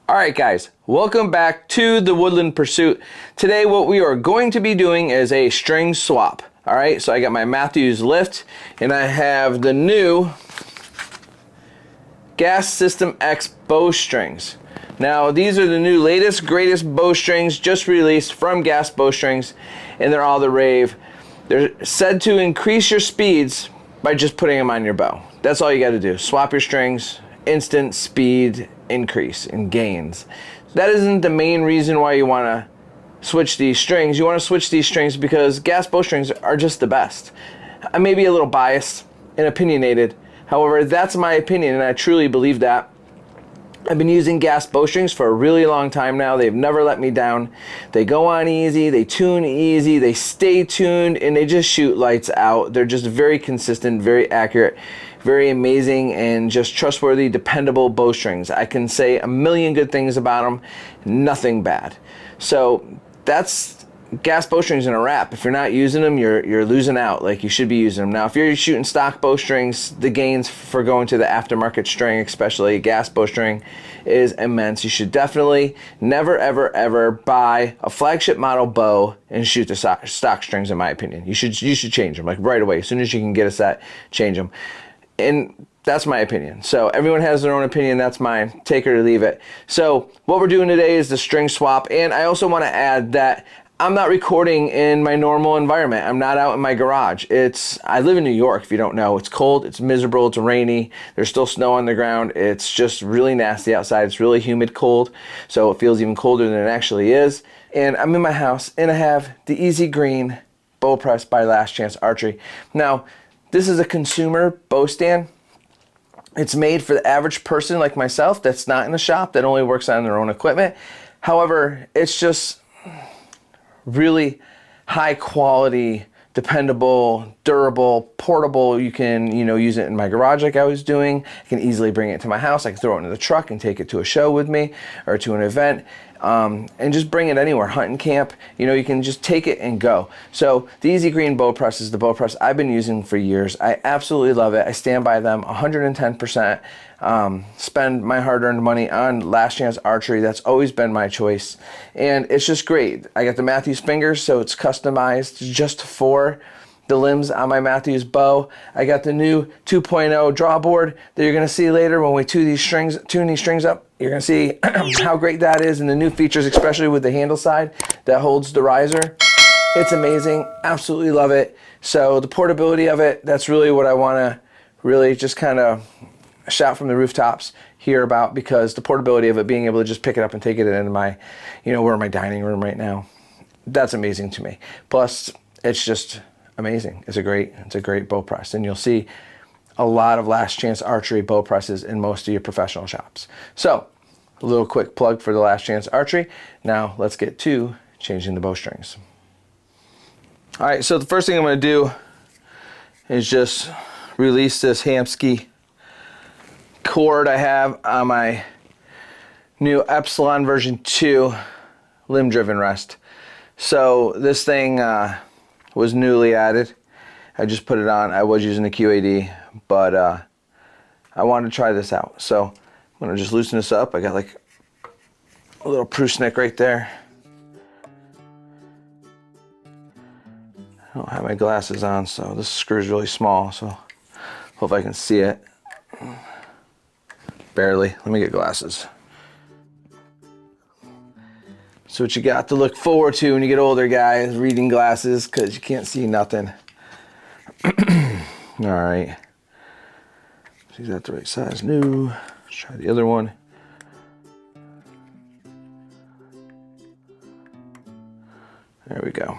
All right, guys, welcome back to the Woodland Pursuit. Today, what we are going to be doing is a string swap. All right, so I got my Mathews Lift, and I have the new GAS SystemX Bowstrings. Now, these are the new latest, greatest bowstrings just released from GAS Bowstrings, and they're all the rave. They're said to increase your speeds by just putting them on your bow. That's all you got to do. Swap your strings, instant speed increase and gains. That isn't the main reason why you want to switch these strings. You want to switch these strings because GAS bowstrings are just the best. I may be a little biased and opinionated. However, that's my opinion, and I truly believe that. I've been using GAS bowstrings for a really long time now. They've never let me down. They go on easy, they tune easy, they stay tuned, and they just shoot lights out. They're just very consistent, very accurate, very amazing, and just trustworthy, dependable bowstrings. I can say a million good things about them, nothing bad. So that's GAS bowstrings in a wrap. If you're not using them, you're losing out. Like, you should be using them. Now, if you're shooting stock bowstrings, the gains for going to the aftermarket string, especially a GAS bowstring, is immense. You should definitely never, ever, ever buy a flagship model bow and shoot the stock strings, in my opinion. You should change them, like, right away. As soon as you can get a set, change them. And that's my opinion. So everyone has their own opinion. That's mine. Take it or leave it. So what we're doing today is the string swap. And I also want to add that I'm not recording in my normal environment. I'm not out in my garage. I live in New York, if you don't know. It's cold, it's miserable, it's rainy. There's still snow on the ground. It's just really nasty outside. It's really humid cold, so it feels even colder than it actually is. And I'm in my house, and I have the Easy Green bow press by Last Chance Archery. Now, this is a consumer bow stand. It's made for the average person like myself that's not in the shop, that only works on their own equipment. However, it's just really high quality, dependable, durable, portable. You can, use it in my garage like I was doing. I can easily bring it to my house. I can throw it in the truck and take it to a show with me or to an event, and just bring it anywhere, hunting camp. You can just take it and go. So the Easy Green bow press is the bow press I've been using for years. I absolutely love it. I stand by them 110%. Spend my hard-earned money on Last Chance Archery. That's always been my choice, and it's just great. I got the Mathews fingers, so it's customized just for the limbs on my Mathews bow. I got the new 2.0 draw board that you're going to see later when we tune these strings up. You're going to see how great that is, and the new features, especially with the handle side that holds the riser. It's amazing. Absolutely love it. So the portability of it, that's really what I want to really just kind of shout from the rooftops here about, because the portability of it, being able to just pick it up and take it into my, we're in my dining room right now. That's amazing to me. Plus, it's just amazing. It's a great bow press, and you'll see a lot of Last Chance Archery bow presses in most of your professional shops. So, a little quick plug for the Last Chance Archery. Now, let's get to changing the bowstrings. All right, so the first thing I'm going to do is just release this Hamsky cord I have on my new Epsilon version 2 limb driven rest. So this thing was newly added. I just put it on. I was using the QAD, but I wanted to try this out. So I'm going to just loosen this up. I got like a little proof right there. I don't have my glasses on, so this screw is really small, so hope I can see it. Barely. Let me get glasses. So what you got to look forward to when you get older, guys, reading glasses, because you can't see nothing. All right. Is that the right size? New. Let's try the other one. There we go.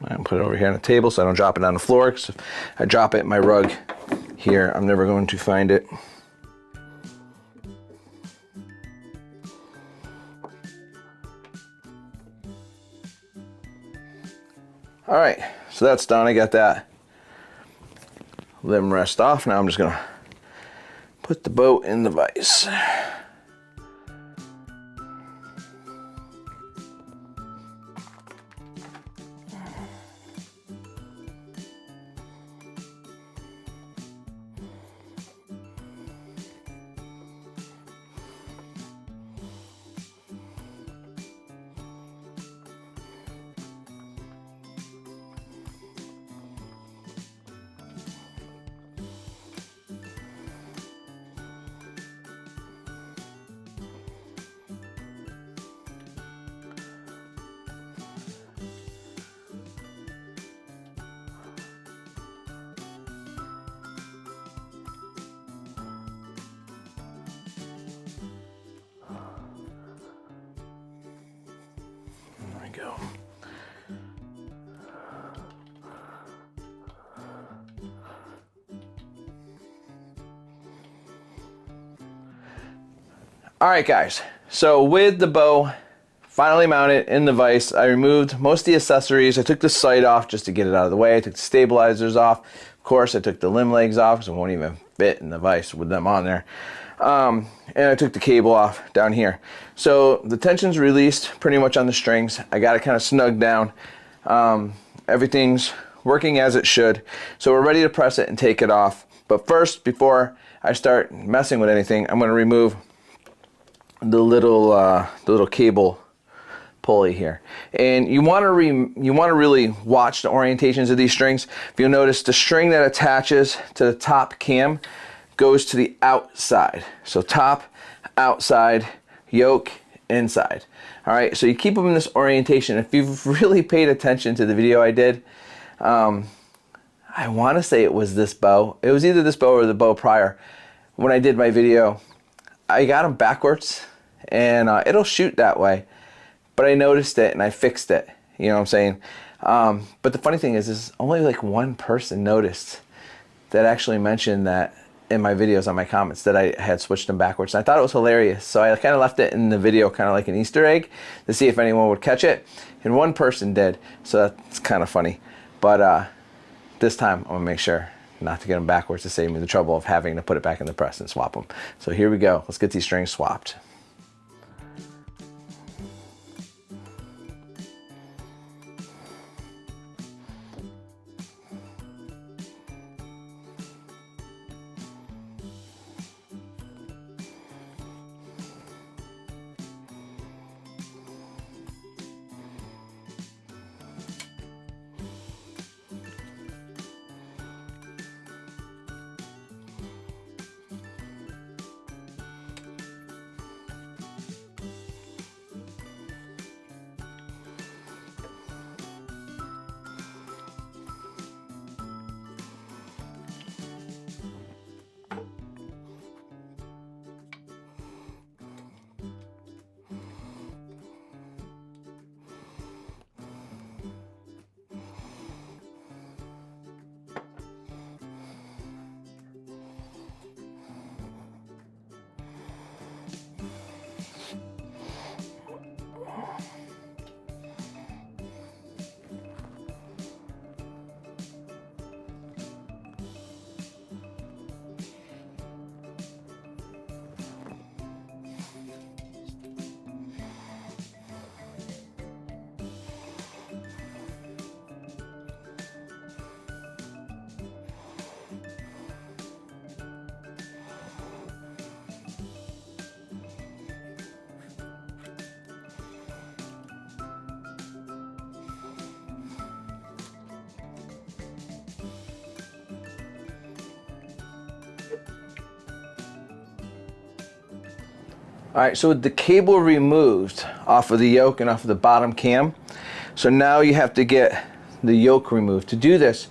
And put it over here on the table so I don't drop it on the floor, because if I drop it in my rug here, I'm never going to find it. All right, so that's done. I got that limb rest off. Now I'm just gonna put the bow in the vise. Go. All right, guys, so with the bow finally mounted in the vise, I removed most of the accessories. I took the sight off just to get it out of the way. I took the stabilizers off. Of course, I took the limb legs off because it won't even fit in the vise with them on there. And I took the cable off down here. So the tension's released pretty much on the strings. I got it kind of snugged down. Everything's working as it should. So we're ready to press it and take it off. But first, before I start messing with anything, I'm going to remove the little cable pulley here. And you want to really watch the orientations of these strings. If you'll notice, the string that attaches to the top cam goes to the outside. So top, outside, yoke, inside. All right, so you keep them in this orientation. If you've really paid attention to the video I did, I want to say it was this bow. It was either this bow or the bow prior. When I did my video, I got them backwards, and it'll shoot that way. But I noticed it and I fixed it. You know what I'm saying? But the funny thing is only like one person noticed that actually mentioned that in my videos on my comments that I had switched them backwards. And I thought it was hilarious. So I kind of left it in the video kind of like an Easter egg to see if anyone would catch it. And one person did. So that's kind of funny. But this time I'm gonna make sure not to get them backwards to save me the trouble of having to put it back in the press and swap them. So here we go. Let's get these strings swapped. All right, so with the cable removed off of the yoke and off of the bottom cam, so now you have to get the yoke removed. To do this,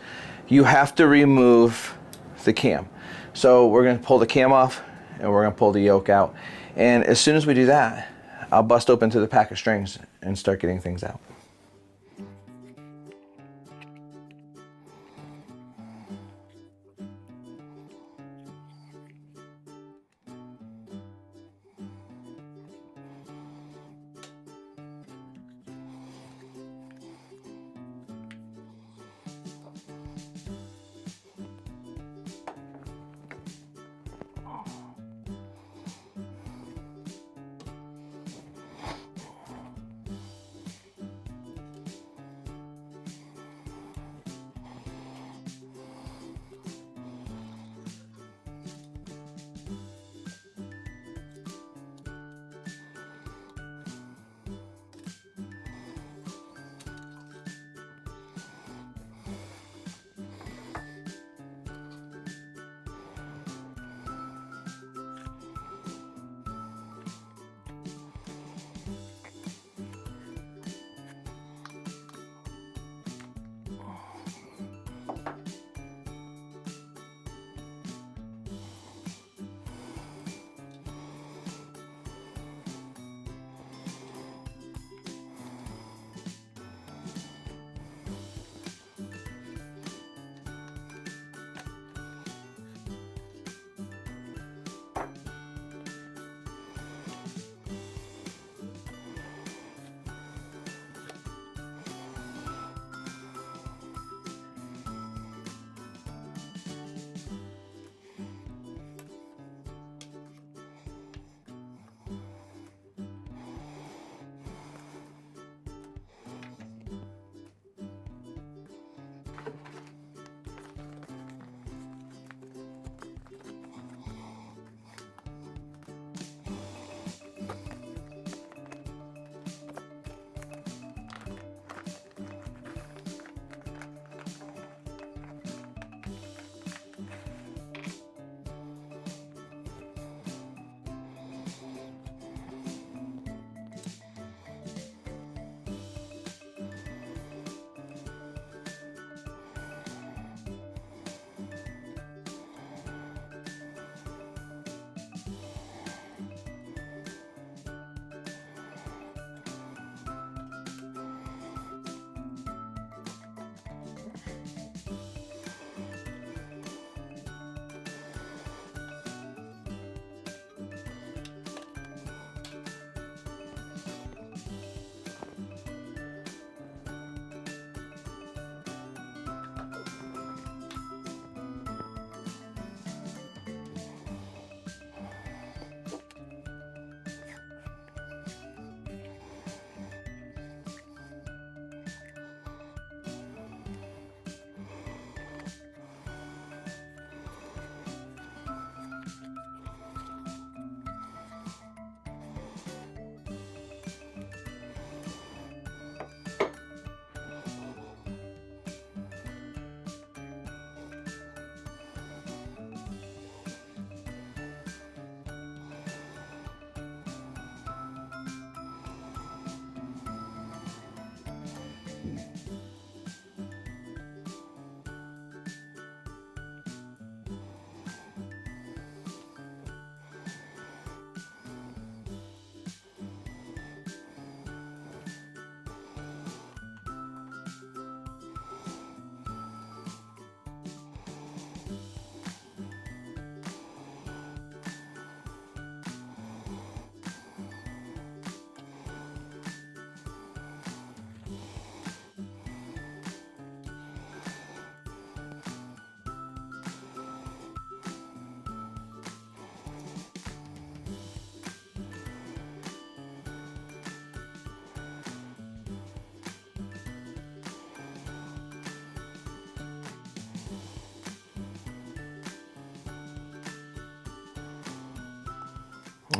you have to remove the cam. So we're gonna pull the cam off and we're gonna pull the yoke out. And as soon as we do that, I'll bust open to the pack of strings and start getting things out.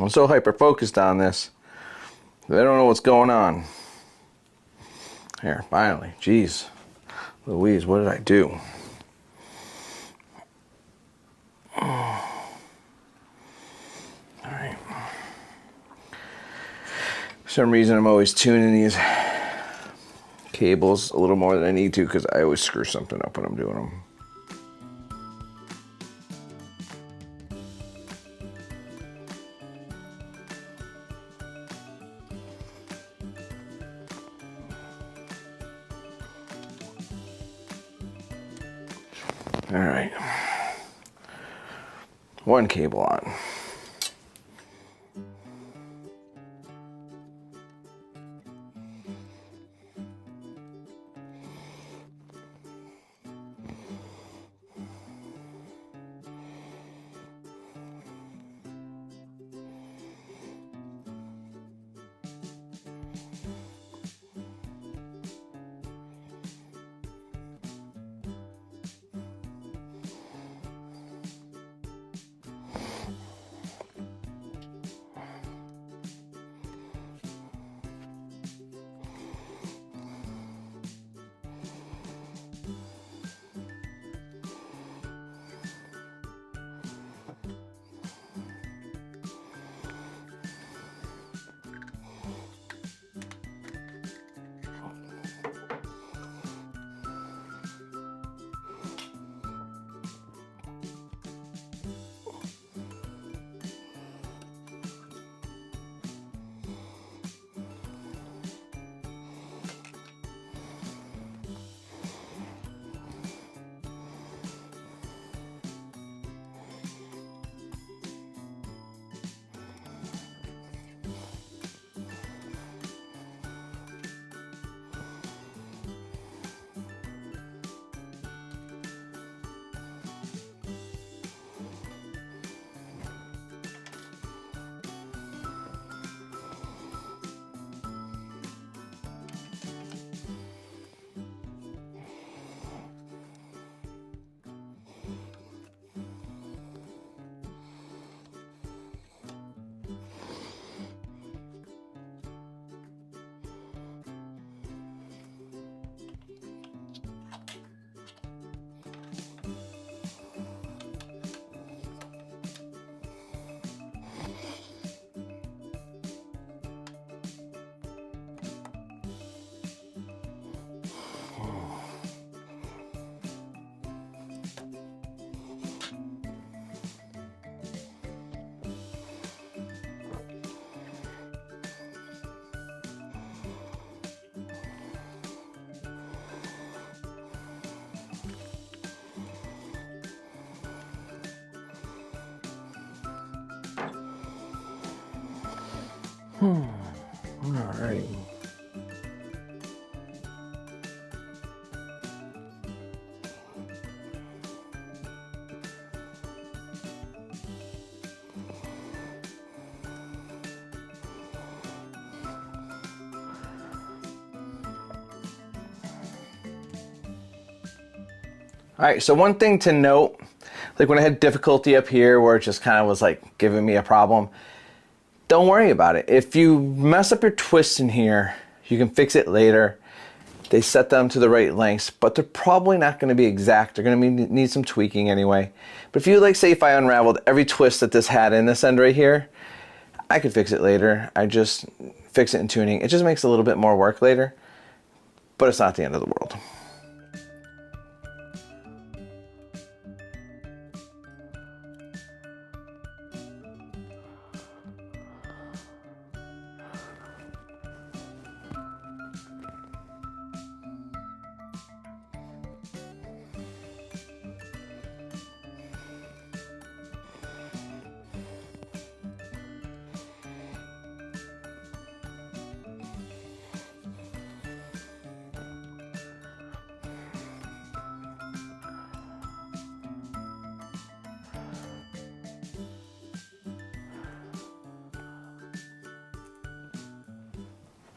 I'm so hyper focused on this that I don't know what's going on. Here, finally. Jeez. Louise, what did I do? Alright. For some reason I'm always tuning these cables a little more than I need to because I always screw something up when I'm doing them. All right, one cable on. All right. All right, so one thing to note, like when I had difficulty up here where it just kind of was like giving me a problem, don't worry about it. If you mess up your twists in here, you can fix it later. They set them to the right lengths, but they're probably not going to be exact. They're going to need some tweaking anyway. But if you like, say if I unraveled every twist that this had in this end right here, I could fix it later. I just fix it in tuning. It just makes a little bit more work later, but it's not the end of the world.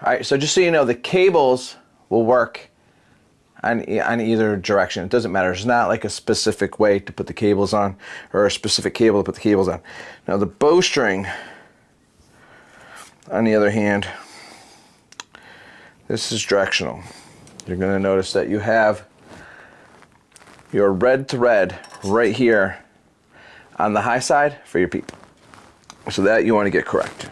All right, so just so you know, the cables will work on either direction. It doesn't matter. There's not like a specific way to put the cables on or a specific cable to put the cables on. Now the bowstring On the other hand, this is directional. You're going to notice that you have your red thread right here on the high side for your peep. So that you want to get correct.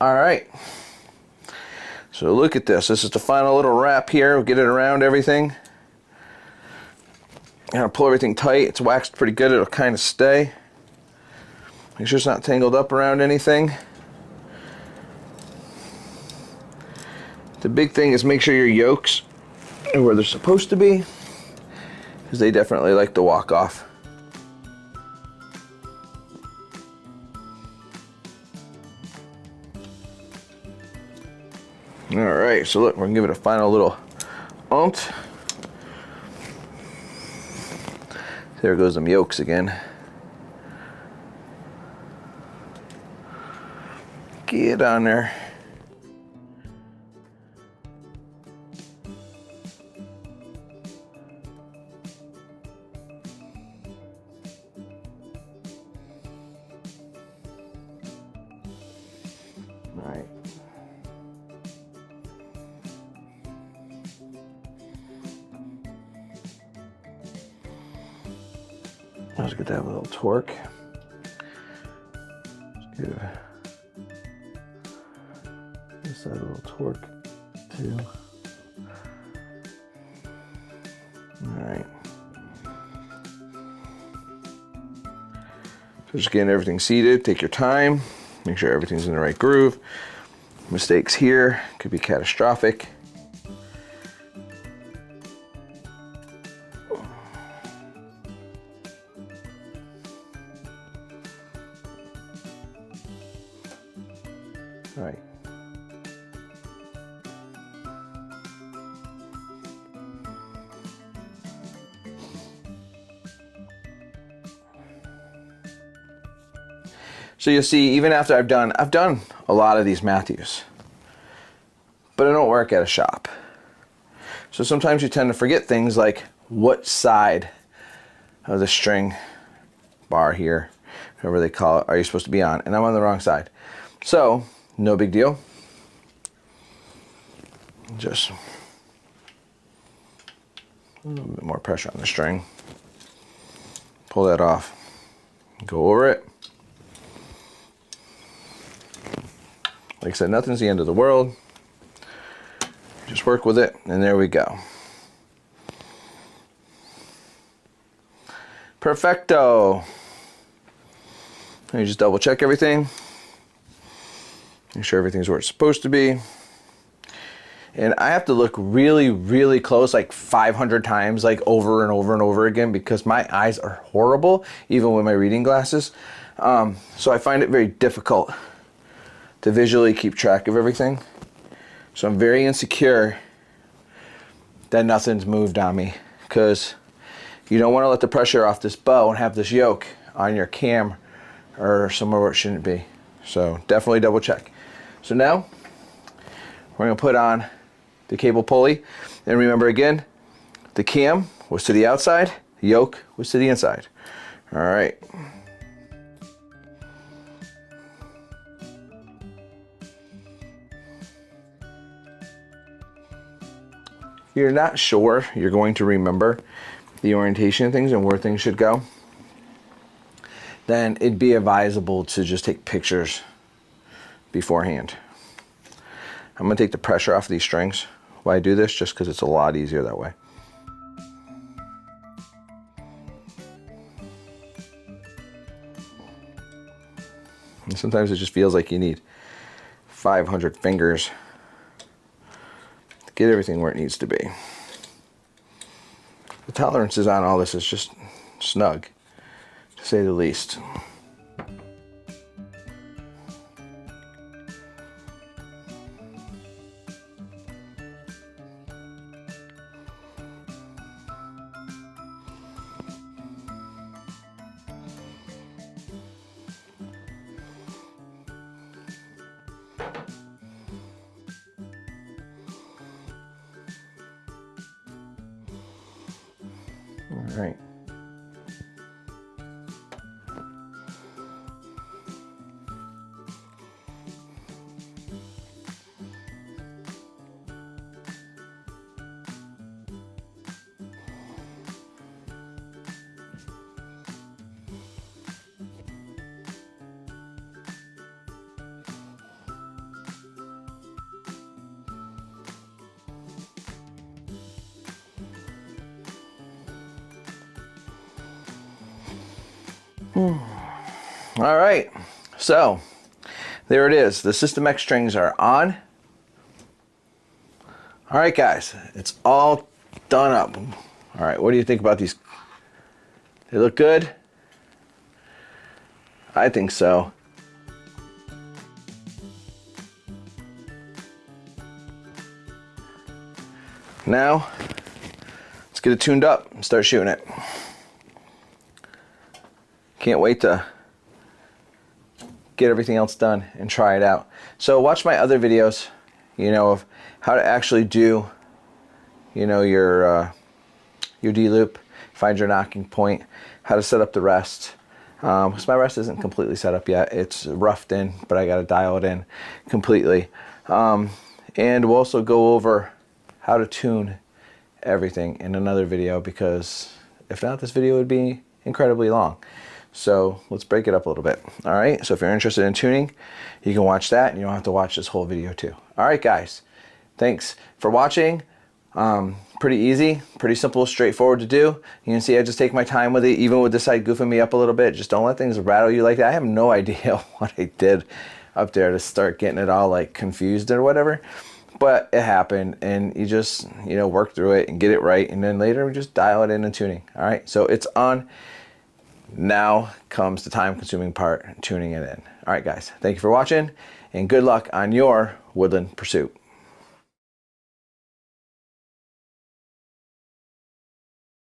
All right, so look at this. This is the final little wrap here. We'll get it around everything. I'm gonna pull everything tight. It's waxed pretty good. It'll kind of stay. Make sure it's not tangled up around anything. The big thing is make sure your yolks are where they're supposed to be, because they definitely like to walk off. All right, so look, we're gonna give it a final little umph. There goes them yolks again. Get on there. All right. Let's get that little torque. Let's give this side a little torque too. All right. So just getting everything seated. Take your time. Make sure everything's in the right groove. Mistakes here could be catastrophic. All right. So you'll see, even after I've done a lot of these Mathews, but I don't work at a shop. So sometimes you tend to forget things like what side of the string bar here, whatever they call it, are you supposed to be on? And I'm on the wrong side. So no big deal. Just a little bit more pressure on the string. Pull that off. Go over it. Like I said, nothing's the end of the world. Just work with it, and there we go. Perfecto. Let me just double check everything. Make sure everything's where it's supposed to be. And I have to look really, really close, like 500 times, like over and over and over again, because my eyes are horrible, even with my reading glasses. So I find it very difficult to visually keep track of everything. So I'm very insecure that nothing's moved on me, because you don't want to let the pressure off this bow and have this yoke on your cam or somewhere where it shouldn't be. So definitely double check. So now we're going to put on the cable pulley. And remember again, the cam was to the outside, the yoke was to the inside. All right. If you're not sure you're going to remember the orientation of things and where things should go, then it'd be advisable to just take pictures beforehand. I'm going to take the pressure off of these strings while I do this, just because it's a lot easier that way. And sometimes it just feels like you need 500 fingers to get everything where it needs to be. The tolerances on all this is just snug, to say the least. All right. All right, so there it is. The SystemX strings are on. All right, guys, it's all done up. All right, what do you think about these? They look good? I think so. Now, let's get it tuned up and start shooting it. Can't wait to get everything else done and try it out. So watch my other videos, you know, of how to actually do, you know, your D loop, find your knocking point, how to set up the rest. Because my rest isn't completely set up yet. It's roughed in, but I got to dial it in completely. And we'll also go over how to tune everything in another video, because if not, this video would be incredibly long. So let's break it up a little bit. All right, so if you're interested in tuning, you can watch that and you don't have to watch this whole video too. All right, guys, thanks for watching. Pretty easy, pretty simple, straightforward to do. You can see I just take my time with it, even with this side goofing me up a little bit. Just don't let things rattle you like that. I have no idea what I did up there to start getting it all like confused or whatever. But it happened, and you just, you know, work through it and get it right, and then later we just dial it in and tuning. All right, so it's on. Now comes the time-consuming part, tuning it in. All right, guys, thank you for watching, and good luck on your woodland pursuit.